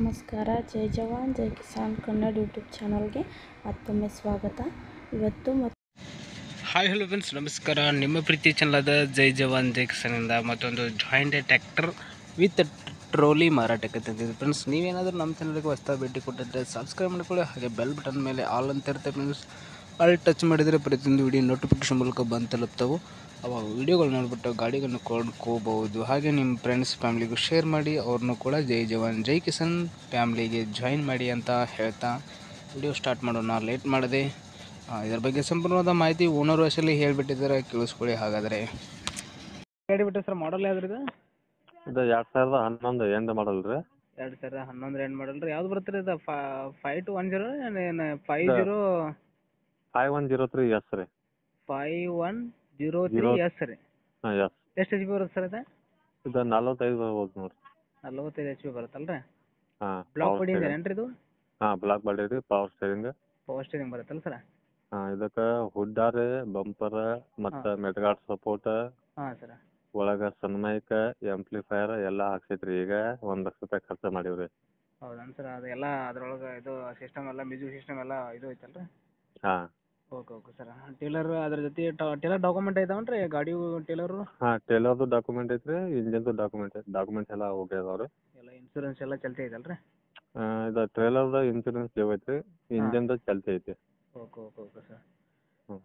ನಮಸ್ಕಾರ. ಜೈ ಜವಾನ್ ಜೈ ಕಿಸಾನ್ ಕನ್ನಡ ಯೂಟ್ಯೂಬ್ ಚಾನಲ್ಗೆ ಮತ್ತೊಮ್ಮೆ ಸ್ವಾಗತ. ಇವತ್ತು ಹಾಯ್ ಹಲೋ ಫ್ರೆಂಡ್ಸ್, ನಮಸ್ಕಾರ. ನಿಮ್ಮ ಪ್ರೀತಿ ಚಾನಲಾದ ಜೈ ಜವಾನ್ ಜೈ ಕಿಸಾನಿಂದ ಮತ್ತೊಂದು ಜಾಯಿಂಟ್ ಟ್ರ್ಯಾಕ್ಟರ್ ವಿತ್ ಟ್ರೋಲಿ ಮಾರಾಟಕ್ಕೆ ತಂದಿದೆ ಫ್ರೆಂಡ್ಸ್. ನೀವೇನಾದರೂ ನಮ್ಮ ಚಾನಲ್ಗೆ ಹೊಸದಾಗಿ ಭೇಟಿ ಕೊಟ್ಟಿದ್ದರೆ ಸಬ್ಸ್ಕ್ರೈಬ್ ಮಾಡ್ಕೊಳ್ಳಿ. ಹಾಗೆ ಬೆಲ್ ಬಟನ್ ಮೇಲೆ ಆಲ್ ಅಂತ ಇರುತ್ತೆ ಫ್ರೆಂಡ್ಸ್. ಅಲ್ಲಿ ಟಚ್ ಮಾಡಿದರೆ ಪ್ರತಿಯೊಂದು ವಿಡಿಯೋ ನೋಟಿಫಿಕೇಶನ್ ಮೂಲಕ ಬಂದು ತಲುಪ್ತವೆ. ಅವಾಗ ವಿಡಿಯೋಗಳು ನೋಡಿಬಿಟ್ಟು ಗಾಡಿಗಳನ್ನು ಕೊಂಡ್ಕೋಬಹುದು. ಹಾಗೆ ನಿಮ್ಮ ಫ್ರೆಂಡ್ಸ್ ಫ್ಯಾಮ್ಲಿಗೂ ಶೇರ್ ಮಾಡಿ, ಅವ್ರನ್ನೂ ಕೂಡ ಜೈ ಜವಾನ್ ಜೈ ಕಿಸಾನ್ ಫ್ಯಾಮ್ಲಿಗೆ ಜಾಯಿನ್ ಮಾಡಿ ಅಂತ ಹೇಳ್ತಾ ವಿಡಿಯೋ ಸ್ಟಾರ್ಟ್ ಮಾಡೋಣ. ಲೇಟ್ ಮಾಡದೆ ಇದರ ಬಗ್ಗೆ ಸಂಪೂರ್ಣವಾದ ಮಾಹಿತಿ ಓನರ್ ವಯಸ್ಸಲ್ಲಿ ಹೇಳಿಬಿಟ್ಟಿದ್ದಾರೆ, ಕೇಳಿಸ್ಕೊಳ್ಳಿ. ಹಾಗಾದರೆ ಗಾಡಿ ಬಿಟ್ಟೆ ಸರ್, ಮಾಡಲ್ ಯಾವ್ದು? ಇದು 2011 ಎಂಡ್ ಮಾಡಲ್ ರೀ. 2011 ಎಂಡ್ ಮಾಡಲ್ ರೀ. ಯಾವ್ದು ಬರ್ತೀರಿ ಇದು? 5210 ಏನು 50? 5103 ಎಸ್ ರೀ. 5103 ಎಸ್ ರೀ. ಹಾಂ ಎಸ್. ಎಷ್ಟು ಎಚ್ ಪಿ ಬರುತ್ತೆ ಸರ್ ಇದು? ಇದು 45 ಬರ್ಬೋದು ನೋಡಿರಿ. 45 ಎಚ್ ಪಿ ಬರುತ್ತಲ್ಲ ರೀ. ಹಾಂ, ಬ್ಲಾಕ್ ಬಾಡಿ ಇದೆ ಏನ್ರಿ ಇದು? ಹಾಂ, ಬ್ಲಾಕ್ ಬಾಡಿ ರೀ, ಪವರ್ ಸ್ಟೇರಿಂಗ್. ಪವರ್ ಸ್ಟೇರಿಂಗ್ ಬರುತ್ತಲ್ಲ ಸರ್? ಹಾಂ, ಇದಕ್ಕೆ ಹುಡ್ಡಾರ, ಬಂಪರ್ ಮತ್ತು ಮೆಟ್ಗಾರ್ಡ್ ಸಪೋರ್ಟ್, ಹಾಂ ಸರ್. ಒಳಗೆ ಸನ್ಮೈಕ್, ಆಂಪ್ಲಿಫೈರ್ ಎಲ್ಲ ಹಾಕ್ಸೈತ್ರಿ. ಈಗ ₹1,00,000 ಖರ್ಚು ಮಾಡೀವಿ ರೀ. ಹೌದಾ ಸರ್? ಅದೆಲ್ಲ ಅದ್ರೊಳಗೆ ಇದು ಸಿಸ್ಟಮ್ ಎಲ್ಲ, ಮ್ಯೂಸಿಕ್ ಸಿಸ್ಟಮ್ ಎಲ್ಲ ಇದು ಐತಲ್ಲ ರೀ? ಹಾಂ ಓಕೆ ಸರ್. ಟೇಲರ್ ಅದ್ರ ಜೊತೆ ಟೇಲರ್ ಡಾಕ್ಯುಮೆಂಟ್ ಐತಾವನ್ ರೀ ಗಾಡಿ ಟೇಲರು? ಹಾಂ, ಟೇಲರ್ದು ಡಾಕ್ಯುಮೆಂಟ್ ಐತ್ರಿ, ಇಂಜಿನ್ದು ಡಾಕ್ಯುಮೆಂಟ್ಸ್ ಎಲ್ಲ ಓಕೆ ಅದಾವೆ ರೀ. ಎಲ್ಲ ಇನ್ಸೂರೆನ್ಸ್ ಎಲ್ಲ ಚಲ್ತಿ ಐತಲ್ಲ ರೀ? ಇದು ಟ್ರೇಲರ್ದು ಇನ್ಸೂರೆನ್ಸ್ ಜೀವ ಐತ್ರಿ, ಇಂಜಿನ್ದು ಚಲ್ತಿ ಐತಿ. Okay sir. ಹ್ಞೂ.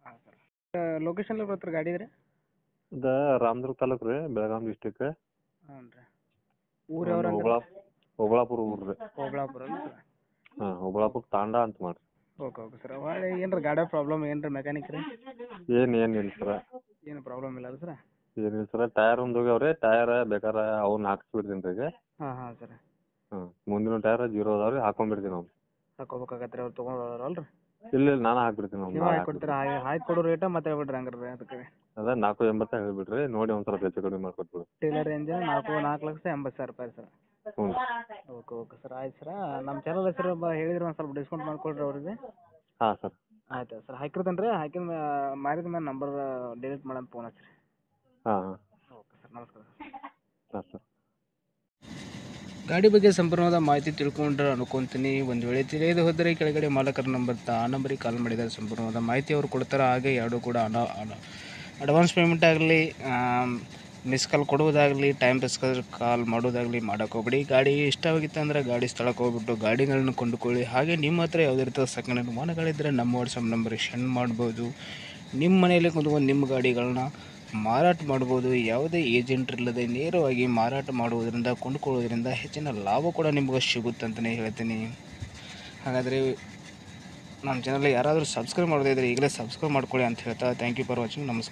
ಹಾಂ ಸರ್. ಲೊಕೇಶನ್ ಎಲ್ಲ ಬರ್ತಾರೆ ಗಾಡಿ ಇದ್ರೆ? ಇದು ರಾಮದುರ್ಗ ತಾಲೂಕು ರೀ, ಬೆಳಗಾಂ ಡಿಸ್ಟಿಕ್. ಹ್ಞೂ ರೀ. ಊರು ಯಾವ್ದು? ಓಬಳಾಪುರ ಊರು ರೀ. ಓಬಳಾಪುರ ಅಲ್ಲ ಸರ್? ಹಾಂ, ಓಬಳಾಪುರ ತಾಂಡ ಅಂತ ಮಾಡ್ರಿ. Okay sir. ಒಳ್ಳೆ ಏನು ರೀ ಗಾಡಿ ಪ್ರಾಬ್ಲಮ್ ಏನು ರೀ? ಮೆಕ್ಯಾನಿಕ್ ರೀ? ಏನಿಲ್ಲ ಸರ. ಏನು ಪ್ರಾಬ್ಲಮ್ ಇಲ್ಲ ಸರ್? ಏನಿಲ್ಲ ಸರ. ಟೈರ್ ಒಂದು ಹೋಗ್ಯಾವ ರೀ. ಟೈರ್ ಬೇಕಾರೆ ಅವ್ನ ಹಾಕ್ಸ್ಬಿಡ್ತೀನಿ ರೀ ಈಗ. ಹಾಂ ಸರ್. ಹಾಂ, ಮುಂದಿನ ಟೈರ್ 0 ಅದಾವೆ ರೀ, ಹಾಕೊಂಡ್ಬಿಡ್ತೀನಿ ಅವ್ನು. ಹಾಕೋಬೇಕಾಗತ್ತೆ ರೀ, ಅವ್ರು ತೊಗೊಂಡಲ್ಲ ರೀ? ಇಲ್ಲ ನಾನು ಹಾಕ್ಬಿಡ್ತೀನಿ ಅವ್ನು. ನೀವು ಹಾಕೊಡ್ತೀರಾ? ಹಾಕಿ ಕೊಡೋ ರೇಟ ಮತ್ತೆ ಹೇಳ್ಬಿಡ್ರಿ ಹಂಗಾರೆ ರೀ ಅದಕ್ಕೆ? ಅದೇ 480 ಹೇಳ್ಬಿಡ್ರಿ, ನೋಡಿ ಒಂದು ಸ್ವಲ್ಪ ಹೆಚ್ಚು ಕಡಿಮೆ ಮಾಡ್ಕೊಟ್ಬಿಡು. Tailor engine 4,80,000 sir. ಹ್ಞೂ. Okay sir. ಆಯ್ತು ಸರ್. ನಮ್ಮ ಚಾನಲ್ ಹೆಸರು ಹೇಳಿದ್ರೆ ಒಂದು ಸ್ವಲ್ಪ ಡಿಸ್ಕೌಂಟ್ ಮಾಡಿಕೊಡ್ರಿ ಅವ್ರಿಗೆ. ಹಾಂ ಸರ್. ಆಯ್ತು ಸರ್. ಹಾಕಿರ್ತೇನೆ ರೀ. ಹಾಕಿದ ಮಾರಿದ ಮೇಲೆ ನಂಬರ್ ಡಿಲೀಟ್ ಮಾಡೋಣ, ಫೋನ್ ಹಚ್ಚಿರಿ. ಹಾಂ ಓಕೆ ಸರ್. ನಮಸ್ಕಾರ ಸರ್. ಹಾಂ ಸರ್. ಗಾಡಿ ಬಗ್ಗೆ ಸಂಪೂರ್ಣವಾದ ಮಾಹಿತಿ ತಿಳ್ಕೊಂಡ್ರೆ ಅನ್ಕೊಂತೀನಿ. ಒಂದು ವೇಳೆ ತಿಳಿಯದೆ ಹೋದರೆ ಕೆಳಗಡೆ ಮಾಲಕರ ನಂಬರ್ ಆ ನಂಬರಿಗೆ ಕಾಲ್ ಮಾಡಿದರೆ ಸಂಪೂರ್ಣವಾದ ಮಾಹಿತಿ ಅವರು ಕೊಡ್ತಾರೆ. ಹಾಗೆ ಎರಡು ಕೂಡ ಅಡ್ವಾನ್ಸ್ ಪೇಮೆಂಟ್ ಆಗಲಿ, ಮಿಸ್ ಕಾಲ್ ಕೊಡುವುದಾಗಲಿ, ಟೈಮ್ ಪಾಸ್ಗೆ ಕಾಲ್ ಮಾಡೋದಾಗಲಿ ಮಾಡೋಕೆ ಹೋಗ್ಬೇಡಿ. ಗಾಡಿ ಇಷ್ಟವಾಗಿತ್ತು ಅಂದರೆ ಗಾಡಿ ಸ್ಥಳಕ್ಕೆ ಹೋಗ್ಬಿಟ್ಟು ಗಾಡಿಗಳನ್ನು ಕೊಂಡುಕೊಳ್ಳಿ. ಹಾಗೆ ನಿಮ್ಮ ಹತ್ರ ಯಾವುದೇ ರೀತಿಯ ಸೆಕೆಂಡ್ ಹ್ಯಾಂಡ್ ವಾಹನಗಳಿದ್ದರೆ ನಮ್ಮ ವಾಟ್ಸಪ್ ನಂಬರಿಗೆ ಸೆಂಡ್ ಮಾಡ್ಬೋದು. ನಿಮ್ಮ ಮನೆಯಲ್ಲಿ ಕುಂತ್ಕೊಂಡು ನಿಮ್ಮ ಗಾಡಿಗಳನ್ನ ಮಾರಾಟ ಮಾಡ್ಬೋದು. ಯಾವುದೇ ಏಜೆಂಟ್ ಇಲ್ಲದೆ ನೇರವಾಗಿ ಮಾರಾಟ ಮಾಡುವುದರಿಂದ, ಕೊಂಡುಕೊಳ್ಳೋದ್ರಿಂದ ಹೆಚ್ಚಿನ ಲಾಭ ಕೂಡ ನಿಮಗೆ ಸಿಗುತ್ತೆ ಅಂತಲೇ ಹೇಳ್ತೀನಿ. ಹಾಗಾದರೆ ನಮ್ಮ ಚಾನಲ್ ಯಾರಾದರೂ ಸಬ್ಸ್ಕ್ರೈಬ್ ಮಾಡೋದಿದ್ದರೆ ಈಗಲೇ ಸಬ್ಸ್ಕ್ರೈಬ್ ಮಾಡ್ಕೊಳ್ಳಿ ಅಂತ ಹೇಳ್ತಾ ಥ್ಯಾಂಕ್ ಯು ಫಾರ್ ವಾಚಿಂಗ್. ನಮಸ್ಕಾರ.